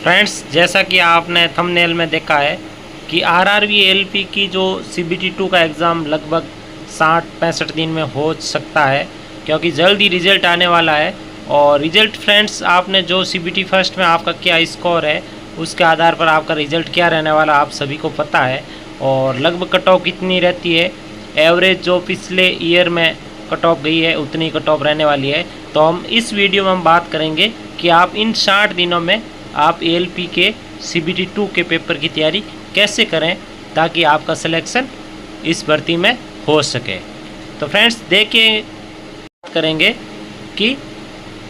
Friends, जैसा कि आपने थंबनेल में देखा है कि आरआरबी एलपी की जो सीबीटी 2 का एग्ज़ाम लगभग 60-65 दिन में हो सकता है, क्योंकि जल्द ही रिज़ल्ट आने वाला है। और रिज़ल्ट फ्रेंड्स, आपने जो सीबीटी फर्स्ट में आपका क्या स्कोर है उसके आधार पर आपका रिज़ल्ट क्या रहने वाला आप सभी को पता है। और लगभग कट ऑफ कितनी रहती है, एवरेज जो पिछले ईयर में कट ऑफ गई है उतनी कट ऑफ रहने वाली है। तो हम इस वीडियो में हम बात करेंगे कि आप इन 60 दिनों में आप एएलपी के सीबीटी 2 के पेपर की तैयारी कैसे करें ताकि आपका सिलेक्शन इस भर्ती में हो सके। तो फ्रेंड्स देखिए, करेंगे कि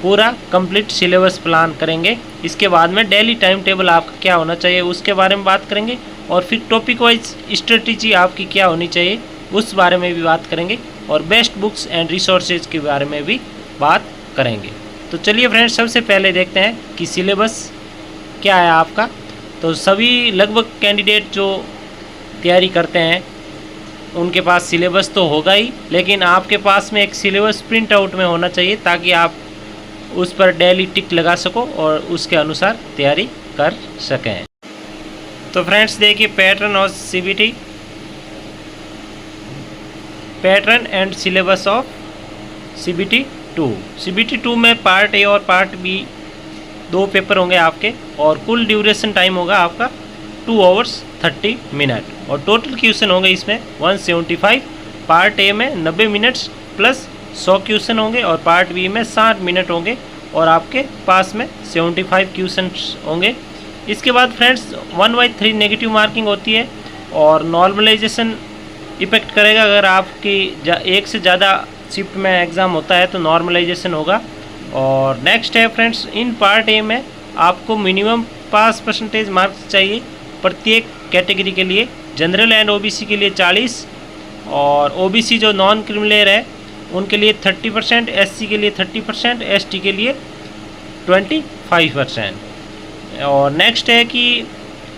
पूरा कंप्लीट सिलेबस प्लान करेंगे। इसके बाद में डेली टाइम टेबल आपका क्या होना चाहिए उसके बारे में बात करेंगे, और फिर टॉपिक वाइज स्ट्रेटजी आपकी क्या होनी चाहिए उस बारे में भी बात करेंगे, और बेस्ट बुक्स एंड रिसोर्सेज के बारे में भी बात करेंगे। तो चलिए फ्रेंड्स, सबसे पहले देखते हैं कि सिलेबस क्या है आपका। तो सभी लगभग कैंडिडेट जो तैयारी करते हैं उनके पास सिलेबस तो होगा ही, लेकिन आपके पास में एक सिलेबस प्रिंट आउट में होना चाहिए ताकि आप उस पर डेली टिक लगा सको और उसके अनुसार तैयारी कर सकें। तो फ्रेंड्स देखिए, पैटर्न और CBT, pattern and syllabus of CBT 2। CBT 2 में पार्ट ए और पार्ट बी 2 पेपर होंगे आपके, और कुल ड्यूरेशन टाइम होगा आपका 2 आवर्स 30 मिनट, और टोटल क्वेश्चन होंगे इसमें 175। पार्ट ए में 90 मिनट्स प्लस 100 क्वेश्चन होंगे, और पार्ट बी में 60 मिनट होंगे, और आपके पास में 75 क्वेश्चन होंगे। इसके बाद फ्रेंड्स 1/3 नेगेटिव मार्किंग होती है, और नॉर्मलाइजेशन इफेक्ट करेगा। अगर आपकी एक से ज़्यादा शिफ्ट में एग्ज़ाम होता है तो नॉर्मलाइजेशन होगा। और नेक्स्ट है फ्रेंड्स, इन पार्ट ए में आपको मिनिमम पास परसेंटेज मार्क्स चाहिए प्रत्येक कैटेगरी के लिए। जनरल एंड ओबीसी के लिए 40, और ओबीसी जो नॉन क्रिमिनल है उनके लिए 30%, एससी के लिए 30%, एसटी के लिए 25%। और नेक्स्ट है कि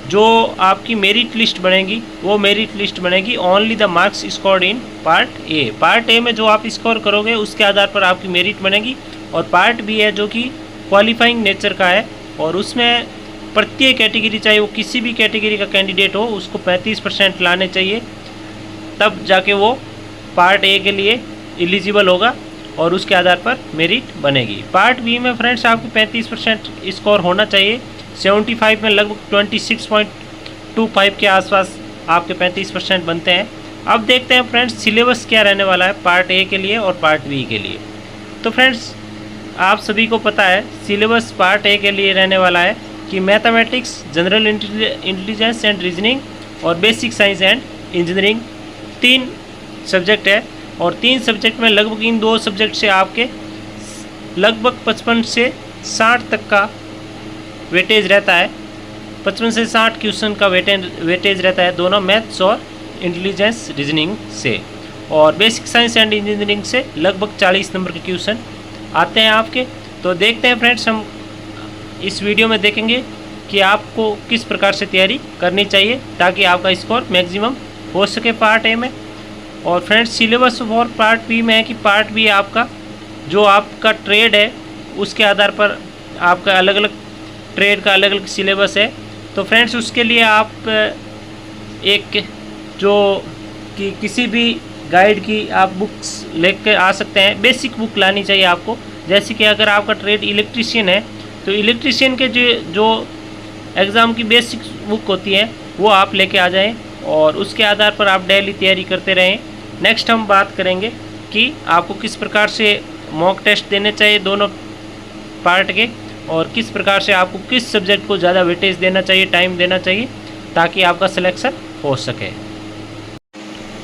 जो आपकी मेरिट लिस्ट बनेगी वो मेरिट लिस्ट बनेगी only the marks scored in part A. Part A में जो आप स्कोर करोगे उसके आधार पर आपकी मेरिट बनेगी। और पार्ट बी है जो कि क्वालिफाइंग नेचर का है, और उसमें प्रत्येक कैटेगरी, चाहे वो किसी भी कैटेगरी का कैंडिडेट हो, उसको 35% लाने चाहिए, तब जाके वो पार्ट ए के लिए एलिजिबल होगा और उसके आधार पर मेरिट बनेगी। पार्ट बी में फ्रेंड्स आपको 35% स्कोर होना चाहिए। 75 में लगभग 26.25 के आसपास आपके 35% बनते हैं। अब देखते हैं फ्रेंड्स सिलेबस क्या रहने वाला है पार्ट ए के लिए और पार्ट बी के लिए। तो फ्रेंड्स आप सभी को पता है सिलेबस पार्ट ए के लिए रहने वाला है कि mathematics, general intelligence and reasoning और basic science and engineering 3 subject है, और 3 सब्जेक्ट में लगभग इन 2 सब्जेक्ट से आपके लगभग 55 से 60 तक का वेटेज रहता है। 55 से 60 क्वेश्चन का वेटेज रहता है दोनों मैथ्स और इंटेलिजेंस रीजनिंग से, और बेसिक साइंस एंड इंजीनियरिंग से लगभग 40 नंबर के क्वेश्चन आते हैं आपके। तो देखते हैं फ्रेंड्स, हम इस वीडियो में देखेंगे कि आपको किस प्रकार से तैयारी करनी चाहिए ताकि आपका स्कोर मैक्सिमम हो सके पार्ट ए में। और friends syllabus for part B में है कि पार्ट बी आपका जो आपका ट्रेड है उसके आधार पर आपका अलग अलग ट्रेड का अलग अलग सिलेबस है। तो फ्रेंड्स उसके लिए आप एक जो कि किसी भी गाइड की आप बुक्स लेकर आ सकते हैं। बेसिक बुक लानी चाहिए आपको, जैसे कि अगर आपका ट्रेड इलेक्ट्रीशियन है तो इलेक्ट्रीशियन के जो एग्ज़ाम की बेसिक बुक होती है वो आप लेके आ जाएं, और उसके आधार पर आप डेली तैयारी करते रहें। नेक्स्ट हम बात करेंगे कि आपको किस प्रकार से मॉक टेस्ट देने चाहिए दोनों पार्ट के, और किस प्रकार से आपको किस सब्जेक्ट को ज़्यादा वेटेज देना चाहिए, टाइम देना चाहिए ताकि आपका सिलेक्शन हो सके।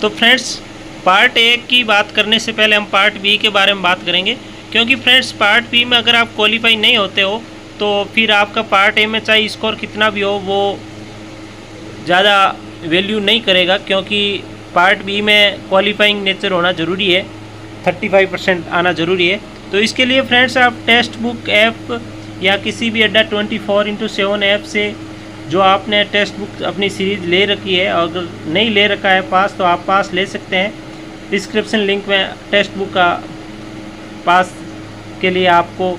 तो फ्रेंड्स पार्ट ए की बात करने से पहले हम पार्ट बी के बारे में बात करेंगे, क्योंकि फ्रेंड्स पार्ट बी में अगर आप क्वालिफाई नहीं होते हो तो फिर आपका पार्ट ए में चाहे स्कोर कितना भी हो वो ज़्यादा वैल्यू नहीं करेगा, क्योंकि पार्ट बी में क्वालिफाइंग नेचर होना ज़रूरी है, 35% आना ज़रूरी है। तो इसके लिए फ्रेंड्स आप टेक्स्ट बुक ऐप या किसी भी अड्डा 24/7 ऐप से जो आपने टेक्स्ट बुक अपनी सीरीज़ ले रखी है, अगर नहीं ले रखा है पास तो आप पास ले सकते हैं। डिस्क्रिप्शन लिंक में टेक्स्ट बुक का पास के लिए आपको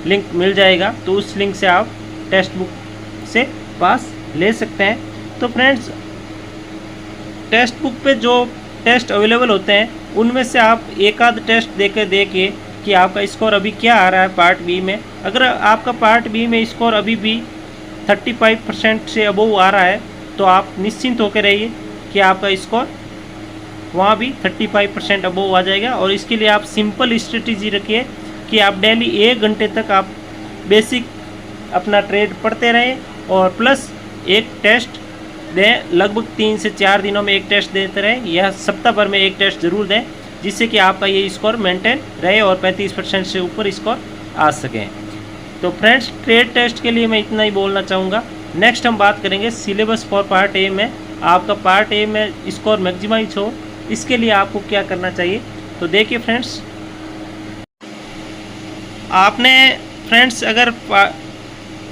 लिंक मिल जाएगा, तो उस लिंक से आप टेक्स्ट बुक से पास ले सकते हैं। तो फ्रेंड्स, टेक्स्ट बुक पे जो टेस्ट अवेलेबल होते हैं उनमें से आप एक आध टेस्ट देखिए कि आपका स्कोर अभी क्या आ रहा है पार्ट बी में। अगर आपका पार्ट बी में स्कोर अभी भी 35% से अबोव आ रहा है तो आप निश्चिंत होकर रहिए कि आपका स्कोर वहाँ भी 35% अबोव आ जाएगा। और इसके लिए आप सिंपल स्ट्रेटजी रखिए कि आप डेली 1 घंटे तक आप बेसिक अपना ट्रेड पढ़ते रहें और प्लस एक टेस्ट दें। लगभग 3 से 4 दिनों में एक टेस्ट देते रहें या सप्ताह भर में एक टेस्ट ज़रूर दें, जिससे कि आपका ये स्कोर मेंटेन रहे और 35% से ऊपर स्कोर आ सकें। तो फ्रेंड्स, ट्रेड टेस्ट के लिए मैं इतना ही बोलना चाहूँगा। नेक्स्ट हम बात करेंगे सिलेबस फॉर पार्ट ए में। आपका पार्ट ए में स्कोर मैक्सिमाइज हो, इसके लिए आपको क्या करना चाहिए। तो देखिए फ्रेंड्स, आपने फ्रेंड्स अगर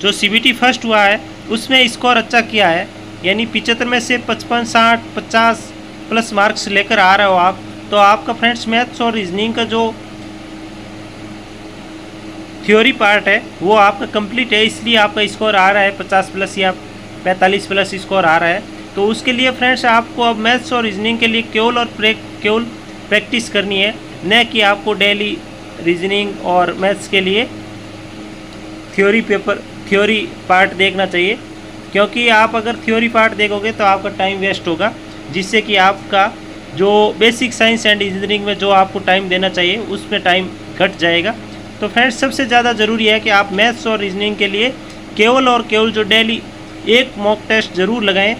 जो CBT फर्स्ट हुआ है उसमें स्कोर अच्छा किया है, यानी 75 में से 55, 60, 50 प्लस मार्क्स लेकर आ रहे हो आप, तो आपका फ्रेंड्स मैथ्स और रीजनिंग का जो थ्योरी पार्ट है वो आपका कंप्लीट है, इसलिए आपका स्कोर आ रहा है 50 प्लस या 45 प्लस स्कोर आ रहा है। तो उसके लिए फ्रेंड्स आपको अब मैथ्स और रीजनिंग के लिए केवल प्रैक्टिस करनी है, न कि आपको डेली रीजनिंग और मैथ्स के लिए थ्योरी पार्ट देखना चाहिए। क्योंकि आप अगर थ्योरी पार्ट देखोगे तो आपका टाइम वेस्ट होगा, जिससे कि आपका जो बेसिक साइंस एंड इंजीनियरिंग में जो आपको टाइम देना चाहिए उसमें टाइम घट जाएगा। तो फ्रेंड्स, सबसे ज़्यादा ज़रूरी है कि आप मैथ्स और रीजनिंग के लिए केवल और केवल जो डेली एक मॉक टेस्ट ज़रूर लगाएं,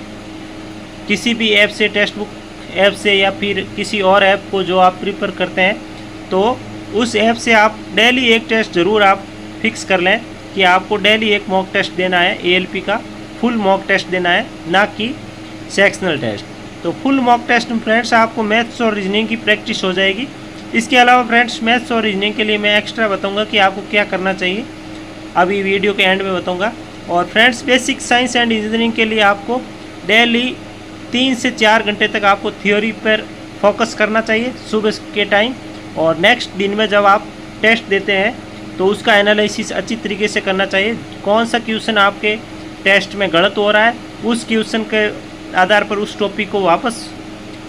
किसी भी ऐप से, टेक्स्ट बुक ऐप से या फिर किसी और ऐप को जो आप प्रीफर करते हैं, तो उस ऐप से आप डेली एक टेस्ट ज़रूर आप फिक्स कर लें कि आपको डेली एक मॉक टेस्ट देना है, ALP का फुल मॉक टेस्ट देना है, ना कि सेक्शनल टेस्ट। तो फुल मॉक टेस्ट में फ्रेंड्स आपको मैथ्स और रीजनिंग की प्रैक्टिस हो जाएगी। इसके अलावा फ्रेंड्स, मैथ्स और रीजनिंग के लिए मैं एक्स्ट्रा बताऊंगा कि आपको क्या करना चाहिए, अभी वीडियो के एंड में बताऊंगा। और friends, basic science and engineering के लिए आपको डेली 3 से 4 घंटे तक आपको थ्योरी पर फोकस करना चाहिए सुबह के टाइम, और नेक्स्ट दिन में जब आप टेस्ट देते हैं तो उसका एनालिसिस अच्छी तरीके से करना चाहिए। कौन सा क्वेश्चन आपके टेस्ट में गलत हो रहा है, उस क्वेश्चन के आधार पर उस टॉपिक को वापस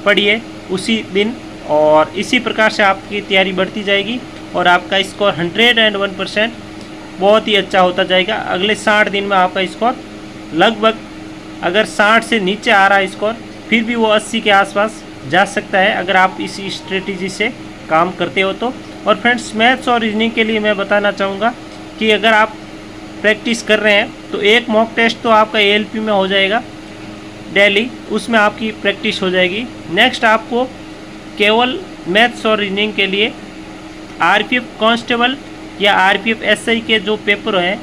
पढ़िए उसी दिन, और इसी प्रकार से आपकी तैयारी बढ़ती जाएगी और आपका स्कोर 101% बहुत ही अच्छा होता जाएगा। अगले 60 दिन में आपका स्कोर लगभग, अगर 60 से नीचे आ रहा है स्कोर, फिर भी वो 80 के आसपास जा सकता है अगर आप इसी स्ट्रेटजी से काम करते हो तो। और फ्रेंड्स, मैथ्स और रीजनिंग के लिए मैं बताना चाहूँगा कि अगर आप प्रैक्टिस कर रहे हैं तो एक मॉक टेस्ट तो आपका ALP में हो जाएगा डेली, उसमें आपकी प्रैक्टिस हो जाएगी। नेक्स्ट आपको केवल मैथ्स और रीजनिंग के लिए RPF कांस्टेबल या RPF SI के जो पेपर हैं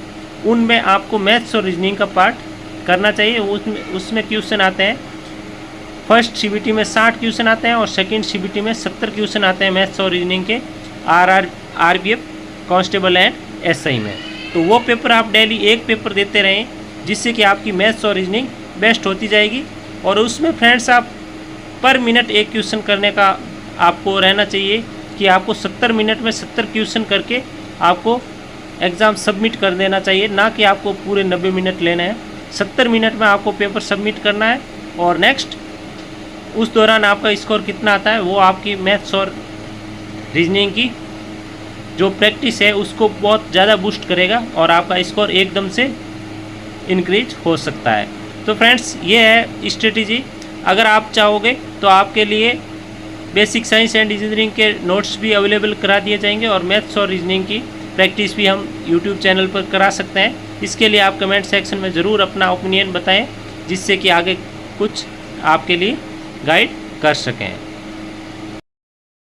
उनमें आपको मैथ्स और रीजनिंग का पार्ट करना चाहिए। उसमें क्वेश्चन आते हैं, फर्स्ट CBT में 60 क्वेश्चन आते हैं और सेकंड CBT में 70 क्वेश्चन आते हैं मैथ्स और रीजनिंग के RPF कांस्टेबल एंड SI में। तो वो पेपर आप डेली एक पेपर देते रहें, जिससे कि आपकी मैथ्स और रीजनिंग बेस्ट होती जाएगी। और उसमें फ्रेंड्स आप पर मिनट एक क्वेश्चन करने का आपको रहना चाहिए कि आपको 70 मिनट में 70 क्वेश्चन करके आपको एग्ज़ाम सबमिट कर देना चाहिए, ना कि आपको पूरे 90 मिनट लेना है। 70 मिनट में आपको पेपर सबमिट करना है और नेक्स्ट उस दौरान आपका स्कोर कितना आता है वो आपकी मैथ्स और रीजनिंग की जो प्रैक्टिस है उसको बहुत ज़्यादा बूस्ट करेगा और आपका स्कोर एकदम से इंक्रीज हो सकता है। तो फ्रेंड्स, ये है स्ट्रेटजी। अगर आप चाहोगे तो आपके लिए बेसिक साइंस एंड इंजीनियरिंग के नोट्स भी अवेलेबल करा दिए जाएंगे और मैथ्स और रीजनिंग की प्रैक्टिस भी हम यूट्यूब चैनल पर करा सकते हैं। इसके लिए आप कमेंट सेक्शन में ज़रूर अपना ओपिनियन बताएं, जिससे कि आगे कुछ आपके लिए गाइड कर सकें।